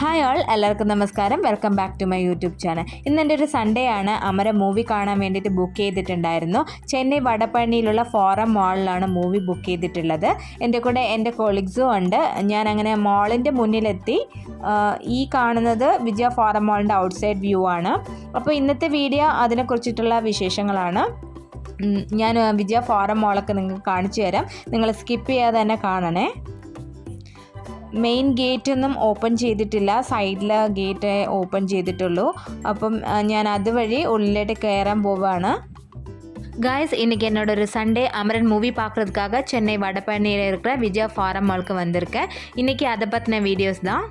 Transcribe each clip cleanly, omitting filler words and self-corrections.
Hi all, എല്ലാവർക്കും നമസ്കാരം. Welcome back to my YouTube channel. ഇന്ന് എൻ്റെ ഒരു സൺഡേ ആണ്. അമര മൂവി കാണാൻ വേണ്ടിയിട്ട് ബുക്ക് ചെയ്തിട്ടുണ്ടായിരുന്നു. ചെന്നൈ വടപ്പള്ളിയിലുള്ള ഫോറം മാളിലാണ് മൂവി ബുക്ക് ചെയ്തിട്ടുള്ളത്. എൻ്റെ കൂടെ എൻ്റെ കൊളീഗ്സും ഉണ്ട്. ഞാൻ അങ്ങനെ മാളിൻ്റെ മുന്നിലെത്തി. ഈ കാണുന്നത് വിജയ ഫോറം മാളിൻ്റെ ഔട്ട്സൈഡ് വ്യൂ ആണ്. അപ്പോൾ ഇന്നത്തെ വീഡിയോ അതിനെക്കുറിച്ചിട്ടുള്ള വിശേഷങ്ങളാണ്. ഞാൻ വിജയ ഫോറം മാളൊക്കെ നിങ്ങൾക്ക് കാണിച്ചു തരാം. നിങ്ങൾ സ്കിപ്പ് ചെയ്യാതെ തന്നെ കാണണേ. മെയിൻ ഗേറ്റ് ഒന്നും ഓപ്പൺ ചെയ്തിട്ടില്ല, സൈഡിലെ ഗേറ്റ് ഓപ്പൺ ചെയ്തിട്ടുള്ളൂ. അപ്പം ഞാൻ അതുവഴി ഉള്ളിലോട്ട് കയറാൻ പോവുകയാണ്. காய்ஸ், இன்றைக்கி என்னோட ஒரு சண்டே அமரன் மூவி பார்க்குறதுக்காக சென்னை வடபழனியில் இருக்கிற விஜயா ஃபாரம் மாலுக்கு வந்திருக்கேன். இன்றைக்கி அதை பற்றின வீடியோஸ் தான்.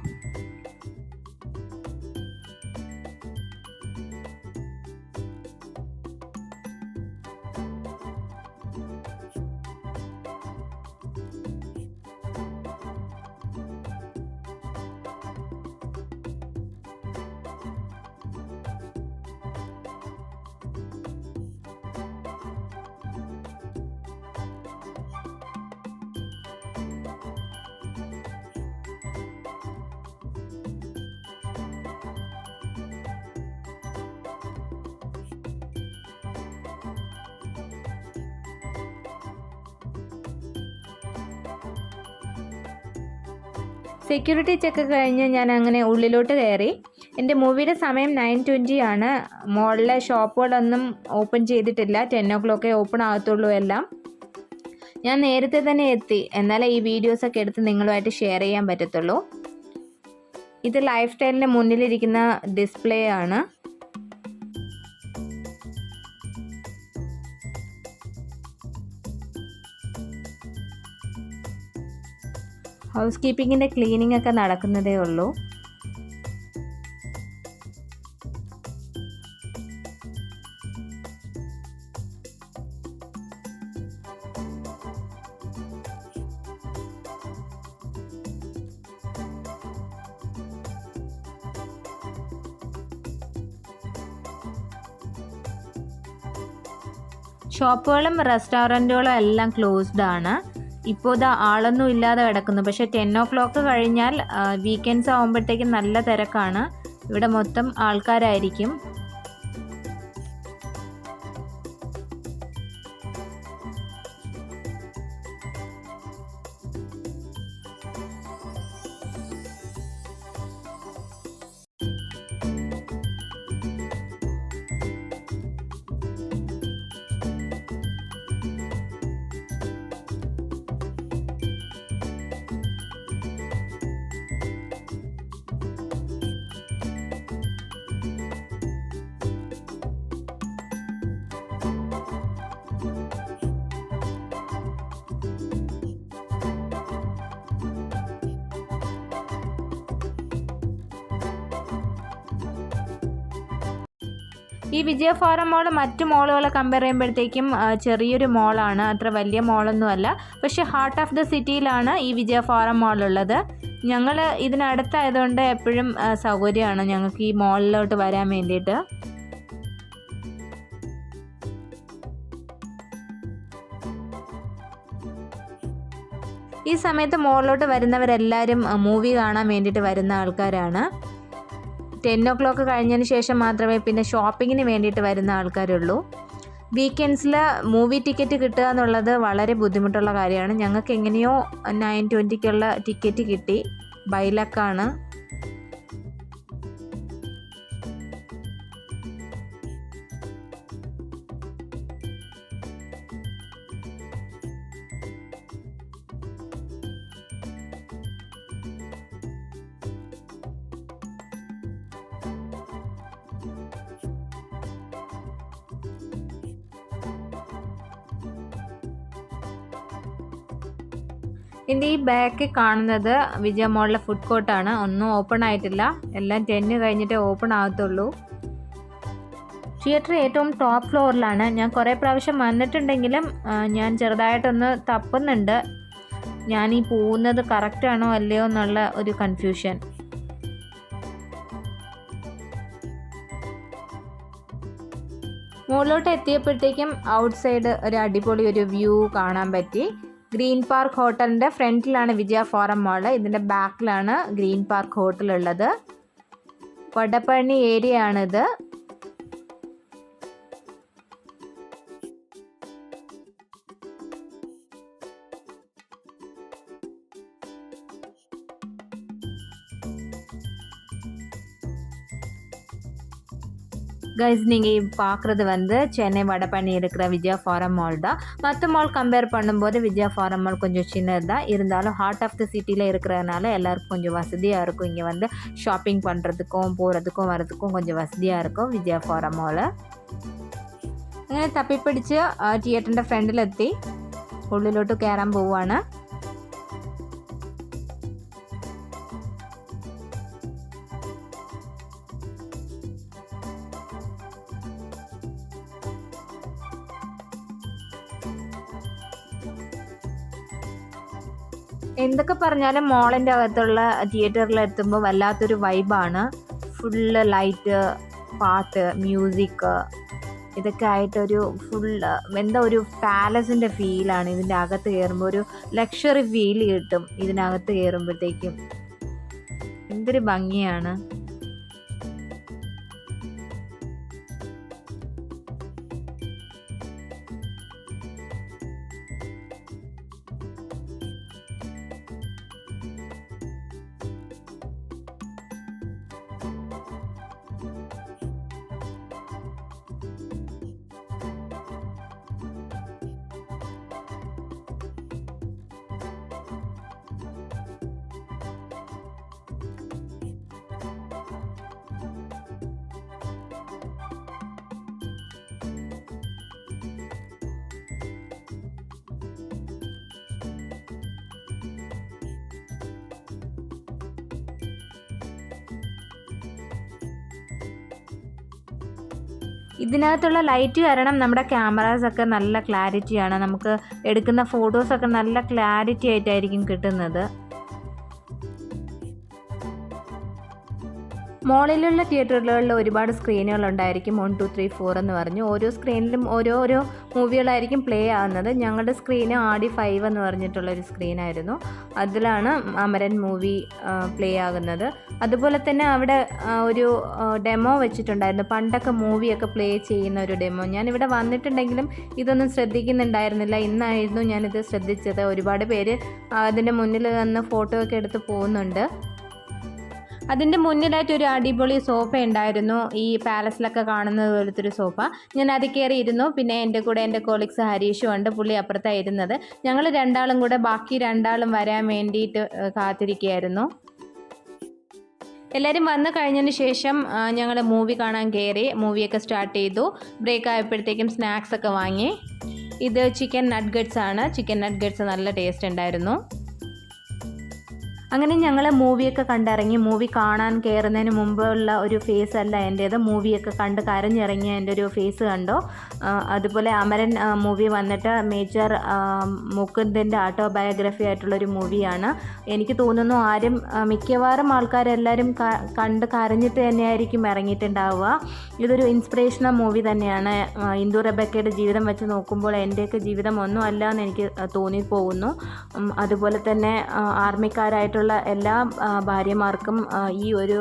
സെക്യൂരിറ്റി ചെക്ക് കഴിഞ്ഞ് ഞാൻ അങ്ങനെ ഉള്ളിലോട്ട് കയറി. എൻ്റെ മൂവിയുടെ സമയം 9:20 ആണ്. മോളിലെ ഷോപ്പുകളൊന്നും ഓപ്പൺ ചെയ്തിട്ടില്ല. 10 o'clock ഓപ്പൺ ആകത്തുള്ളൂ എല്ലാം. ഞാൻ നേരത്തെ തന്നെ എത്തി, എന്നാലേ ഈ വീഡിയോസൊക്കെ എടുത്ത് നിങ്ങളുമായിട്ട് ഷെയർ ചെയ്യാൻ പറ്റത്തുള്ളൂ. ഇത് ലൈഫ് സ്റ്റൈലിൻ്റെ മുന്നിലിരിക്കുന്ന ഡിസ്പ്ലേ ആണ്. ഹൗസ് കീപ്പിങ്ങിൻ്റെ ക്ലീനിങ് ഒക്കെ നടക്കുന്നതേ ഉള്ളൂ. ഷോപ്പുകളും റെസ്റ്റോറൻറ്റുകളും എല്ലാം ക്ലോസ്ഡ് ആണ്. ഇപ്പോൾ ഇത് ആളൊന്നും ഇല്ലാതെ കിടക്കുന്നു. പക്ഷേ 10 o'clock കഴിഞ്ഞാൽ വീക്കെൻഡ്സ് ആകുമ്പോഴത്തേക്കും നല്ല തിരക്കാണ്. ഇവിടെ മൊത്തം ആൾക്കാരായിരിക്കും. ഈ വിജയ ഫോറം മോൾ മറ്റു മോളുകളെ കമ്പയർ ചെയ്യുമ്പോഴത്തേക്കും ചെറിയൊരു മോളാണ്, അത്ര വലിയ മോളൊന്നുമല്ല. പക്ഷേ ഹാർട്ട് ഓഫ് ദ സിറ്റിയിലാണ് ഈ വിജയ ഫോറം മോൾ ഉള്ളത്. ഞങ്ങൾ ഇതിനടുത്തായതുകൊണ്ട് എപ്പോഴും സൗകര്യമാണ് ഞങ്ങൾക്ക് ഈ മോളിലോട്ട് വരാൻ വേണ്ടിയിട്ട്. ഈ സമയത്ത് മോളിലോട്ട് വരുന്നവരെല്ലാവരും മൂവി കാണാൻ വേണ്ടിയിട്ട് വരുന്ന ആൾക്കാരാണ്. 10 o'clock കഴിഞ്ഞതിന് ശേഷം മാത്രമേ പിന്നെ ഷോപ്പിങ്ങിന് വേണ്ടിയിട്ട് വരുന്ന ആൾക്കാരുള്ളൂ. വീക്കെൻഡ്സിൽ മൂവി ടിക്കറ്റ് കിട്ടുക എന്നുള്ളത് വളരെ ബുദ്ധിമുട്ടുള്ള കാര്യമാണ്. ഞങ്ങൾക്ക് എങ്ങനെയോ 9:20 ടിക്കറ്റ് കിട്ടി. ബൈ ലക്കാണ്. ഇതിൻ്റെ ഈ ബാക്കിൽ കാണുന്നത് വിജയ മോളിലെ ഫുഡ് കോർട്ടാണ്. ഒന്നും ഓപ്പൺ ആയിട്ടില്ല, എല്ലാം 10 കഴിഞ്ഞിട്ടേ ഓപ്പൺ ആകത്തുള്ളൂ. തിയേറ്റർ ഏറ്റവും ടോപ്പ് ഫ്ലോറിലാണ്. ഞാൻ കുറേ പ്രാവശ്യം വന്നിട്ടുണ്ടെങ്കിലും ഞാൻ ചെറുതായിട്ടൊന്ന് തപ്പുന്നുണ്ട്. ഞാൻ ഈ പോകുന്നത് കറക്റ്റാണോ അല്ലയോ എന്നുള്ള ഒരു കൺഫ്യൂഷൻ. മുകളിലോട്ട് എത്തിയപ്പോഴത്തേക്കും ഔട്ട് സൈഡ് ഒരു അടിപൊളി ഒരു വ്യൂ കാണാൻ പറ്റി. ഗ്രീൻ പാർക്ക് ഹോട്ടലിൻ്റെ ഫ്രണ്ടിലാണ് വിജയ ഫോറം മാൾ. ഇതിൻ്റെ ബാക്കിലാണ് ഗ്രീൻ പാർക്ക് ഹോട്ടൽ ഉള്ളത്. വടപഴനി ഏരിയ ആണിത്. கைஸ் நீங்கள் பார்க்குறது வந்து சென்னை வடபழனி இருக்கிற விஜயா ஃபாரம் மால் தான். மற்ற மால் கம்பேர் பண்ணும்போது விஜயா ஃபாரம் மால் கொஞ்சம் சின்னது தான். இருந்தாலும் ஹார்ட் ஆஃப் த சிட்டியில் இருக்கிறதுனால எல்லாருக்கும் கொஞ்சம் வசதியாக இருக்கும். இங்கே வந்து ഷോപ്പിംഗ് பண்ணுறதுக்கும் போகிறதுக்கும் வரதுக்கும் கொஞ்சம் വസതിயாக இருக்கும் വിജയ ഫോറം മാൾ. അങ്ങനെ തപ്പിപ്പിടിച്ച് തിയേറ്ററിൻ്റെ ഫ്രണ്ടിലെത്തി ഉള്ളിലോട്ട് കയറാൻ പോവുകയാണ്. എന്തൊക്കെ പറഞ്ഞാലും മോളിൻ്റെ അകത്തുള്ള തിയേറ്ററിലെത്തുമ്പോൾ വല്ലാത്തൊരു വൈബാണ്. ഫുള്ള് ലൈറ്റ്, പാട്ട്, മ്യൂസിക് ഇതൊക്കെ ആയിട്ടൊരു ഫുള്ള് എന്താ ഒരു പാലസിൻ്റെ ഫീലാണ്. ഇതിൻ്റെ അകത്ത് കയറുമ്പോൾ ഒരു ലക്ഷറി ഫീൽ കിട്ടും. ഇതിനകത്ത് കയറുമ്പോഴത്തേക്കും എന്തൊരു ഭംഗിയാണ്. ഇതിനകത്തുള്ള ലൈറ്റ് കാരണം നമ്മുടെ ക്യാമറാസൊക്കെ നല്ല ക്ലാരിറ്റിയാണ്. നമുക്ക് എടുക്കുന്ന ഫോട്ടോസൊക്കെ നല്ല ക്ലാരിറ്റി ആയിട്ടായിരിക്കും കിട്ടുന്നത്. മോളിലുള്ള തിയേറ്ററുകളിൽ ഒരുപാട് സ്ക്രീനുകളുണ്ടായിരിക്കും. 1, 2, 3, 4 എന്ന് പറഞ്ഞു ഓരോ സ്ക്രീനിലും ഓരോരോ മൂവികളായിരിക്കും പ്ലേ ആകുന്നത്. ഞങ്ങളുടെ സ്ക്രീന് RD5 എന്ന് പറഞ്ഞിട്ടുള്ളൊരു സ്ക്രീനായിരുന്നു. അതിലാണ് അമരൻ മൂവി പ്ലേ ആകുന്നത്. അതുപോലെ തന്നെ അവിടെ ഒരു ഡെമോ വെച്ചിട്ടുണ്ടായിരുന്നു. പണ്ടൊക്കെ മൂവിയൊക്കെ പ്ലേ ചെയ്യുന്ന ഒരു ഡെമോ. ഞാനിവിടെ വന്നിട്ടുണ്ടെങ്കിലും ഇതൊന്നും ശ്രദ്ധിക്കുന്നുണ്ടായിരുന്നില്ല. ഇന്നായിരുന്നു ഞാനിത് ശ്രദ്ധിച്ചത്. ഒരുപാട് പേര് അതിൻ്റെ മുന്നിൽ വന്ന് ഫോട്ടോ ഒക്കെ എടുത്ത് പോകുന്നുണ്ട്. അതിൻ്റെ മുന്നിലായിട്ട് ഒരു അടിപൊളി സോഫ ഉണ്ടായിരുന്നു. ഈ പാലസിലൊക്കെ കാണുന്നത് പോലത്തെ ഒരു സോഫ. ഞാൻ അത് കയറി ഇരുന്നു. പിന്നെ എൻ്റെ കൂടെ എൻ്റെ കൊളീഗ്സ് ഹരീഷും ഉണ്ട്. പുള്ളി അപ്പുറത്താണ് ഇരുന്നത്. ഞങ്ങൾ രണ്ടാളും കൂടെ ബാക്കി രണ്ടാളും വരാൻ വേണ്ടിയിട്ട് കാത്തിരിക്കുകയായിരുന്നു. എല്ലാവരും വന്നു കഴിഞ്ഞതിന് ശേഷം ഞങ്ങൾ മൂവി കാണാൻ കയറി. മൂവിയൊക്കെ സ്റ്റാർട്ട് ചെയ്തു. ബ്രേക്ക് ആയപ്പോഴത്തേക്കും സ്നാക്സൊക്കെ വാങ്ങി. ഇത് ചിക്കൻ നട്ട്ഗട്ട്സ് ആണ്. ചിക്കൻ നട്ട്ഗട്ട്സ് നല്ല ടേസ്റ്റ് ഉണ്ടായിരുന്നു. അങ്ങനെ ഞങ്ങൾ മൂവിയൊക്കെ കണ്ടിറങ്ങി. മൂവി കാണാൻ കയറുന്നതിന് മുമ്പുള്ള ഒരു ഫേസ് അല്ല എൻ്റേത്. മൂവിയൊക്കെ കണ്ട് കരഞ്ഞിറങ്ങിയ എൻ്റെ ഒരു ഫേസ് കണ്ടോ. അതുപോലെ അമരൻ മൂവി വന്നിട്ട് മേജർ മുകുന്ദൻ്റെ ഓട്ടോബയോഗ്രഫി ആയിട്ടുള്ളൊരു മൂവിയാണ്. എനിക്ക് തോന്നുന്നു മിക്കവാറും ആൾക്കാരെല്ലാവരും കണ്ട് കരഞ്ഞിട്ട് തന്നെയായിരിക്കും ഇറങ്ങിയിട്ടുണ്ടാവുക. ഇതൊരു ഇൻസ്പിറേഷണൽ മൂവി തന്നെയാണ്. ഇന്ദു റെബക്കയുടെ ജീവിതം വെച്ച് നോക്കുമ്പോൾ എൻ്റെയൊക്കെ ജീവിതം ഒന്നും അല്ല എന്ന് എനിക്ക് തോന്നിപ്പോകുന്നു. അതുപോലെ തന്നെ ആർമിക്കാരായിട്ട് എല്ലാ ഭാര്യമാർക്കും ഈ ഒരു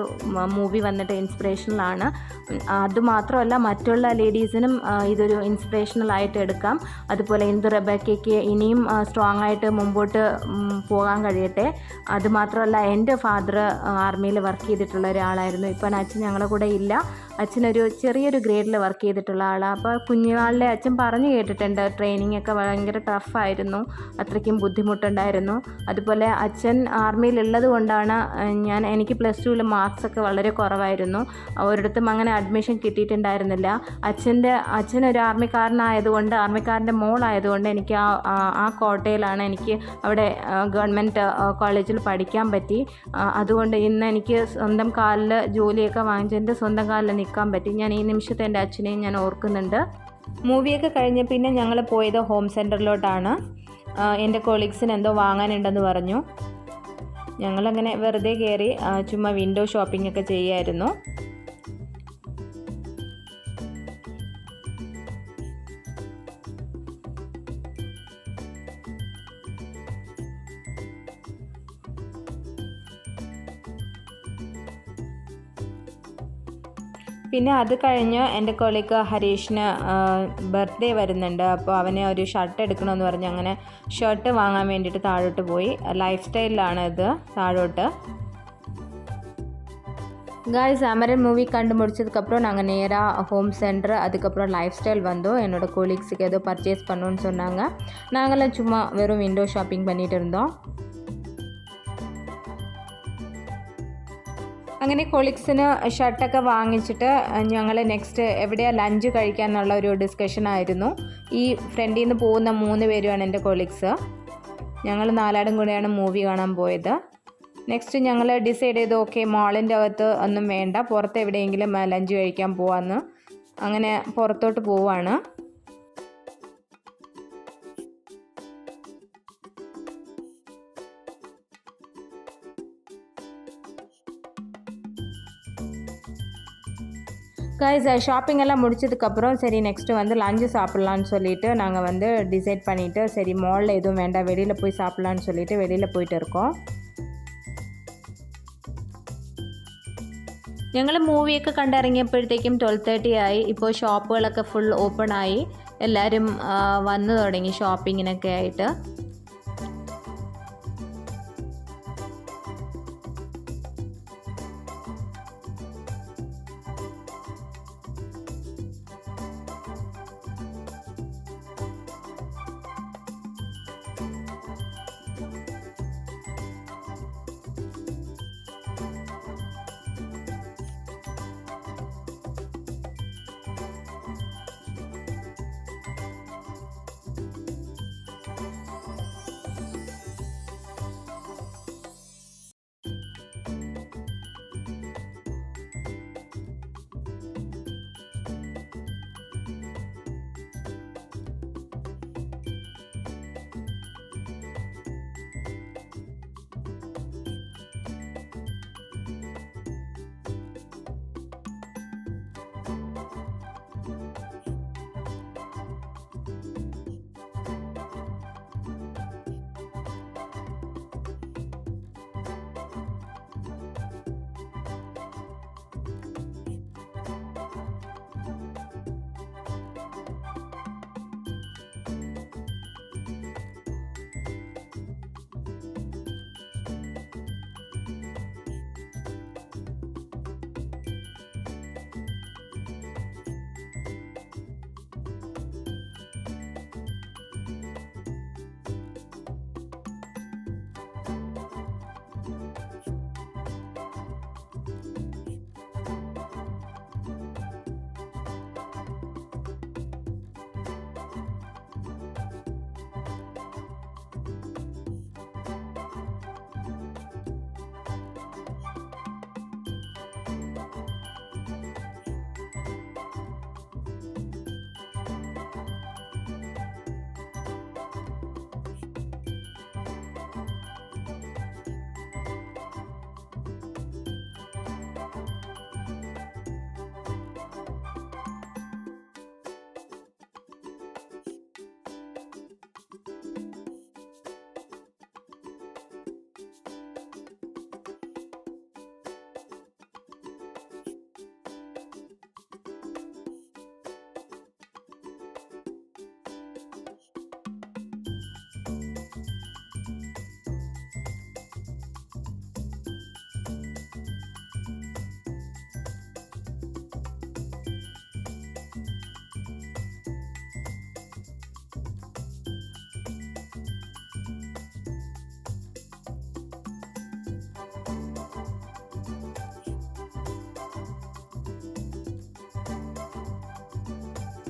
മൂവി വന്നിട്ട് ഇൻസ്പിറേഷണലാണ്. അതുമാത്രമല്ല മറ്റുള്ള ലേഡീസിനും ഇതൊരു ഇൻസ്പിറേഷണൽ ആയിട്ട് എടുക്കാം. അതുപോലെ ഇന്ദു റെബക്കയ്ക്ക് ഇനിയും സ്ട്രോങ് ആയിട്ട് മുമ്പോട്ട് പോകാൻ കഴിയട്ടെ. അതുമാത്രമല്ല എൻ്റെ ഫാദർ ആർമിയിൽ വർക്ക് ചെയ്തിട്ടുള്ള ഒരാളായിരുന്നു. ഇപ്പം അച്ഛൻ ഞങ്ങളുടെ കൂടെ ഇല്ല. അച്ഛനൊരു ചെറിയൊരു ഗ്രേഡിൽ വർക്ക് ചെയ്തിട്ടുള്ള ആളാണ്. അപ്പോൾ കുഞ്ഞുനാളിലെ അച്ഛൻ പറഞ്ഞു കേട്ടിട്ടുണ്ട് ട്രെയിനിങ് ഒക്കെ ഭയങ്കര ടഫായിരുന്നു, അത്രയ്ക്കും ബുദ്ധിമുട്ടുണ്ടായിരുന്നു. അതുപോലെ അച്ഛൻ ആർമിയിലുള്ളത് കൊണ്ടാണ് എനിക്ക് +2 മാർക്സൊക്കെ വളരെ കുറവായിരുന്നു. ഒരിടത്തും അങ്ങനെ അഡ്മിഷൻ കിട്ടിയിട്ടുണ്ടായിരുന്നില്ല. അച്ഛനൊരു ആർമിക്കാരനായതുകൊണ്ട്, ആർമിക്കാരൻ്റെ മോളായതുകൊണ്ട് എനിക്ക് ആ കോട്ടയിലാണ് എനിക്ക് അവിടെ ഗവൺമെൻറ് കോളേജിൽ പഠിക്കാൻ പറ്റി. അതുകൊണ്ട് ഇന്ന് എനിക്ക് സ്വന്തം കാലിൽ ജോലിയൊക്കെ വാങ്ങിച്ചതിൻ്റെ സ്വന്തം കാലിൽ നിൽക്കാൻ പറ്റി. ഞാൻ ഈ നിമിഷത്തെ എൻ്റെ അച്ഛനെയും ഞാൻ ഓർക്കുന്നുണ്ട്. മൂവിയൊക്കെ കഴിഞ്ഞ് പിന്നെ ഞങ്ങൾ പോയത് ഹോം സെൻറ്ററിലോട്ടാണ്. എൻ്റെ കൊളീഗ്സിന് എന്തോ വാങ്ങാനുണ്ടെന്ന് പറഞ്ഞു. ഞങ്ങളങ്ങനെ വെറുതെ കയറി ചുമ്മാ വിൻഡോ ഷോപ്പിംഗ് ഒക്കെ ചെയ്യായിരുന്നു. പിന്നെ അത് കഴിഞ്ഞ് എൻ്റെ കൊളീഗ് ഹരീഷിന് ബർത്ത്ഡേ വരുന്നുണ്ട്. അപ്പോൾ അവന് ഒരു ഷർട്ട് എടുക്കണമെന്ന് പറഞ്ഞ് അങ്ങനെ ഷർട്ട് വാങ്ങാൻ വേണ്ടിയിട്ട് താഴോട്ട് പോയി. ലൈഫ് സ്റ്റൈലിലാണ് ഇത് താഴോട്ട്. காய்ஸ் அமரன் மூவி கண்டு முடிச்சதுக்கப்புறம் நாங்கள் நேராக ஹோம் சென்டர் அதுக்கப்புறம் லைஃப் ஸ்டைல் வந்தோம். என்னோடய கோலீக்ஸுக்கு ஏதோ பர்ச்சேஸ் பண்ணணுன்னு சொன்னாங்க. நாங்களாம் சும்மா வெறும் விண்டோ ஷாப்பிங் பண்ணிகிட்டு இருந்தோம். അങ്ങനെ കൊളീഗ്സിന് ഷർട്ടൊക്കെ വാങ്ങിച്ചിട്ട് ഞങ്ങൾ നെക്സ്റ്റ് എവിടെയാണ് ലഞ്ച് കഴിക്കാനുള്ള ഒരു ഡിസ്കഷനായിരുന്നു. ഈ ഫ്രണ്ടിൽ നിന്ന് പോകുന്ന 3 പേരുമാണ് എൻ്റെ കൊളീഗ്സ്. ഞങ്ങൾ 4 കൂടെയാണ് മൂവി കാണാൻ പോയത്. നെക്സ്റ്റ് ഞങ്ങൾ ഡിസൈഡ് ചെയ്തു ഓക്കെ മാളിൻ്റെ അകത്ത് ഒന്നും വേണ്ട, പുറത്ത് എവിടെയെങ്കിലും ലഞ്ച് കഴിക്കാൻ പോവാമെന്ന്. അങ്ങനെ പുറത്തോട്ട് പോവാണ്. கைஸ் ஷாப்பிங் எல்லாம் முடிச்சதுக்கப்புறம் சரி நெக்ஸ்ட்டு வந்து லஞ்சு சாப்பிட்லான்னு சொல்லிவிட்டு நாங்கள் வந்து டிசைட் பண்ணிவிட்டு சரி மாலில் எதுவும் வேண்டாம் வெளியில் போய் சாப்பிட்லான்னு சொல்லிவிட்டு வெளியில் போயிட்டு இருக்கோம். ഞങ്ങൾ മൂവിയൊക്കെ കണ്ടിറങ്ങിയപ്പോഴത്തേക്കും 12:30 ആയി. ഇപ്പോൾ ഷോപ്പുകളൊക്കെ ഫുൾ ഓപ്പൺ ആയി. എല്ലാവരും വന്നു തുടങ്ങി ഷോപ്പിങ്ങിനൊക്കെ ആയിട്ട്.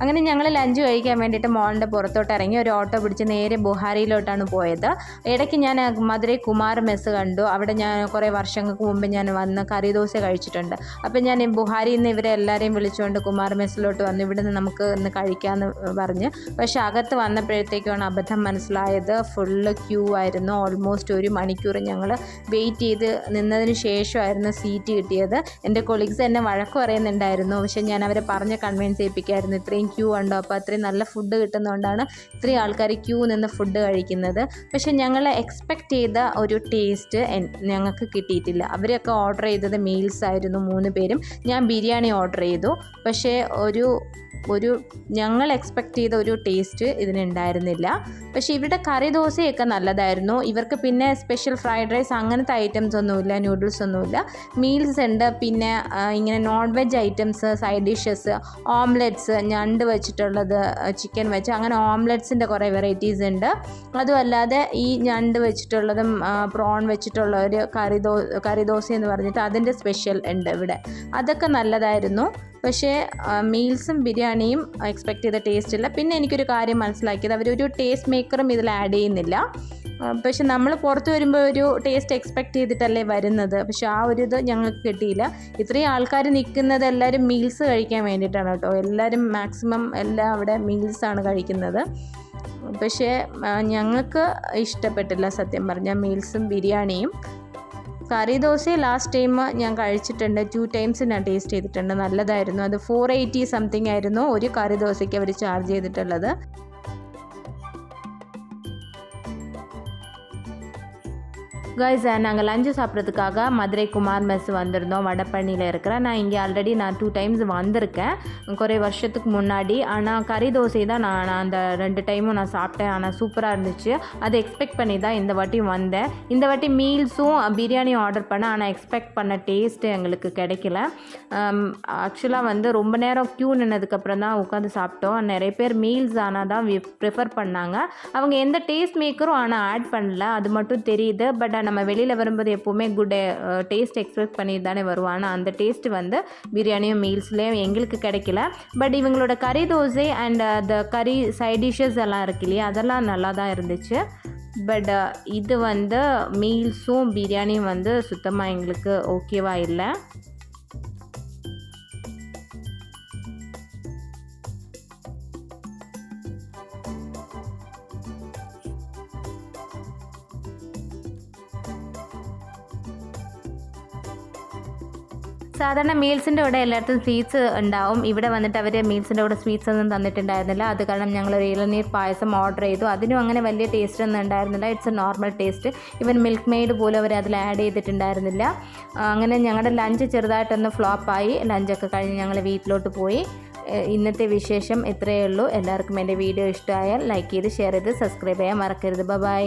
അങ്ങനെ ഞങ്ങൾ ലഞ്ച് കഴിക്കാൻ വേണ്ടിയിട്ട് മോളിൻ്റെ പുറത്തോട്ട് ഇറങ്ങി ഒരു ഓട്ടോ പിടിച്ച് നേരെ ബുഹാരിയിലോട്ടാണ് പോയത്. ഇടയ്ക്ക് ഞാൻ മധുരൈ കുമാർ മെസ്സ് കണ്ടു. അവിടെ ഞാൻ കുറേ വർഷങ്ങൾക്ക് മുമ്പ് ഞാൻ വന്ന് കറി ദോശ കഴിച്ചിട്ടുണ്ട്. അപ്പോൾ ഞാൻ ബുഹാരിയിൽ നിന്ന് ഇവരെ എല്ലാവരെയും വിളിച്ചുകൊണ്ട് കുമാർ മെസ്സിലോട്ട് വന്നു. ഇവിടെ നിന്ന് നമുക്ക് ഇന്ന് കഴിക്കാമെന്ന് പറഞ്ഞ്. പക്ഷേ അകത്ത് വന്നപ്പോഴത്തേക്കാണ് അബദ്ധം മനസ്സിലായത്. ഫുള്ള് ക്യൂ ആയിരുന്നു. ഓൾമോസ്റ്റ് 1 മണിക്കൂർ ഞങ്ങൾ വെയിറ്റ് ചെയ്ത് നിന്നതിന് ശേഷമായിരുന്നു സീറ്റ് കിട്ടിയത്. എൻ്റെ കൊളീഗ്സ് എന്നെ വഴക്ക് പറയുന്നുണ്ടായിരുന്നു. പക്ഷേ ഞാൻ അവരെ പറഞ്ഞ് കൺവിൻസ് ചെയ്യിപ്പിക്കായിരുന്നു. ഇത്രയും ക്യൂ ഉണ്ടോ. അപ്പോൾ അത്രയും നല്ല ഫുഡ് കിട്ടുന്നതുകൊണ്ടാണ് ഇത്രയും ആൾക്കാർ ക്യൂ നിന്ന് ഫുഡ് കഴിക്കുന്നത്. പക്ഷേ ഞങ്ങൾ എക്സ്പെക്റ്റ് ചെയ്ത ഒരു ടേസ്റ്റ് ഞങ്ങൾക്ക് കിട്ടിയിട്ടില്ല. അവരൊക്കെ ഓർഡർ ചെയ്തത് മീൽസ് ആയിരുന്നു 3 പേരും. ഞാൻ ബിരിയാണി ഓർഡർ ചെയ്തു. പക്ഷേ ഞങ്ങൾ എക്സ്പെക്റ്റ് ചെയ്ത ഒരു ടേസ്റ്റ് ഇതിനുണ്ടായിരുന്നില്ല. പക്ഷേ ഇവിടെ കറി ദോശയൊക്കെ നല്ലതായിരുന്നു. ഇവർക്ക് പിന്നെ സ്പെഷ്യൽ ഫ്രൈഡ് റൈസ് അങ്ങനത്തെ ഐറ്റംസ് ഒന്നുമില്ല, നൂഡിൽസ് ഒന്നുമില്ല. മീൽസ് ഉണ്ട്, പിന്നെ ഇങ്ങനെ non veg items, side dishes, omelettes, ഞണ്ട് വെച്ചിട്ടുള്ളത്, ചിക്കൻ വെച്ച് അങ്ങനെ ഓംലെറ്റ്സിൻ്റെ കുറേ വെറൈറ്റീസ് ഉണ്ട്. അതുമല്ലാതെ ഈ ഞണ്ട് വെച്ചിട്ടുള്ളതും പ്രോൺ വെച്ചിട്ടുള്ള ഒരു കറി ദോശ എന്ന് പറഞ്ഞിട്ട് അതിൻ്റെ സ്പെഷ്യൽ ഉണ്ട് ഇവിടെ. അതൊക്കെ നല്ലതായിരുന്നു. പക്ഷേ മീൽസും ബിരിയാണിയും എക്സ്പെക്റ്റ് ചെയ്ത ടേസ്റ്റ് ഇല്ല. പിന്നെ എനിക്കൊരു കാര്യം മനസ്സിലാക്കിയത്, അവരൊരു ടേസ്റ്റ് മേക്കറും ഇതിൽ ആഡ് ചെയ്യുന്നില്ല. പക്ഷെ നമ്മൾ പുറത്ത് വരുമ്പോൾ ഒരു ടേസ്റ്റ് എക്സ്പെക്റ്റ് ചെയ്തിട്ടല്ലേ വരുന്നത്. പക്ഷെ ആ ഒരു ഇത് ഞങ്ങൾക്ക് കിട്ടിയില്ല. ഇത്രയും ആൾക്കാർ നിൽക്കുന്നത് എല്ലാവരും മീൽസ് കഴിക്കാൻ വേണ്ടിയിട്ടാണ് കേട്ടോ. എല്ലാവരും മാക്സിമം എല്ലാം അവിടെ മീൽസാണ് കഴിക്കുന്നത്. പക്ഷേ ഞങ്ങൾക്ക് ഇഷ്ടപ്പെട്ടില്ല സത്യം പറഞ്ഞാൽ മീൽസും ബിരിയാണിയും. കറി ദോശ ലാസ്റ്റ് ടൈം ഞാൻ കഴിച്ചിട്ടുണ്ട്, 2 ടൈംസ് ഞാൻ ടേസ്റ്റ് ചെയ്തിട്ടുണ്ട്. നല്ലതായിരുന്നു. അത് 480 സംതിങ് ആയിരുന്നു ഒരു കറി ദോശയ്ക്ക് അവർ ചാർജ് ചെയ്തിട്ടുള്ളത്. கைஸ், நாங்கள் லஞ்சு சாப்பிட்றதுக்காக மதுரை குமார் மெஸ் வந்திருந்தோம். வடபழனியில் இருக்கிறேன். நான் இங்கே ஆல்ரெடி 2 டைம்ஸ் வந்திருக்கேன் குறை வருஷத்துக்கு முன்னாடி. ஆனால் கறி தோசை தான் நான் அந்த 2 டைமும் நான் சாப்பிட்டேன். ஆனால் சூப்பராக இருந்துச்சு. அதை எக்ஸ்பெக்ட் பண்ணி தான் இந்த வாட்டி வந்தேன். இந்த வாட்டி மீல்ஸும் பிரியாணியும் ஆர்டர் பண்ணேன். ஆனால் எக்ஸ்பெக்ட் பண்ண டேஸ்ட்டு எங்களுக்கு கிடைக்கல. ஆக்சுவலாக ரொம்ப நேரம் க்யூ நின்னதுக்கப்புறம் தான் உட்காந்து சாப்பிட்டோம். நிறைய பேர் மீல்ஸ் ஆனால் தான் ப்ரிஃபர் பண்ணாங்க. அவங்க எந்த டேஸ்ட் மேக்கரும் ஆனால் ஆட் பண்ணல, அது மட்டும் தெரியுது. பட் நம்ம வெளியில் வரும்போது எப்போவுமே குட் டேஸ்ட் எக்ஸ்பெக்ட் பண்ணி தானே வருவோம். ஆனால் அந்த டேஸ்ட்டு பிரியாணியும் மீல்ஸ்லேயும் எங்களுக்கு கிடைக்கல. பட் இவங்களோட கறி தோசை அண்ட் அந்த கறி சைட் டிஷ்ஷஸ் எல்லாம் இருக்கு இல்லையா, அதெல்லாம் நல்லா தான் இருந்துச்சு. பட் இது மீல்ஸும் பிரியாணியும் சுத்தமாக எங்களுக்கு ஓகேவாக இல்லை. സാധാരണ മീൽസിൻ്റെ കൂടെ എല്ലായിടത്തും സ്വീറ്റ്സ് ഉണ്ടാവും. ഇവിടെ വന്നിട്ട് അവർ മീൽസിൻ്റെ കൂടെ സ്വീറ്റ്സ് ഒന്നും തന്നിട്ടുണ്ടായിരുന്നില്ല. അത് കാരണം ഞങ്ങൾ ഒരു ഇളനീർ പായസം ഓർഡർ ചെയ്തു. അതിനും അങ്ങനെ വലിയ ടേസ്റ്റ് ഒന്നും ഉണ്ടായിരുന്നില്ല. It's A normal taste. Even milk made പോലും അവർ അതിൽ ആഡ് ചെയ്തിട്ടുണ്ടായിരുന്നില്ല. അങ്ങനെ ഞങ്ങളുടെ ലഞ്ച് ചെറുതായിട്ടൊന്ന് ഫ്ലോപ്പായി. ലഞ്ചൊക്കെ കഴിഞ്ഞ് ഞങ്ങൾ വീട്ടിലോട്ട് പോയി. ഇന്നത്തെ വിശേഷം ഇത്രയേ ഉള്ളൂ. എല്ലാവർക്കും എൻ്റെ വീഡിയോ ഇഷ്ടമായാൽ ലൈക്ക് ചെയ്ത് ഷെയർ ചെയ്ത് സബ്സ്ക്രൈബ് ചെയ്യാൻ മറക്കരുത്. ബൈ.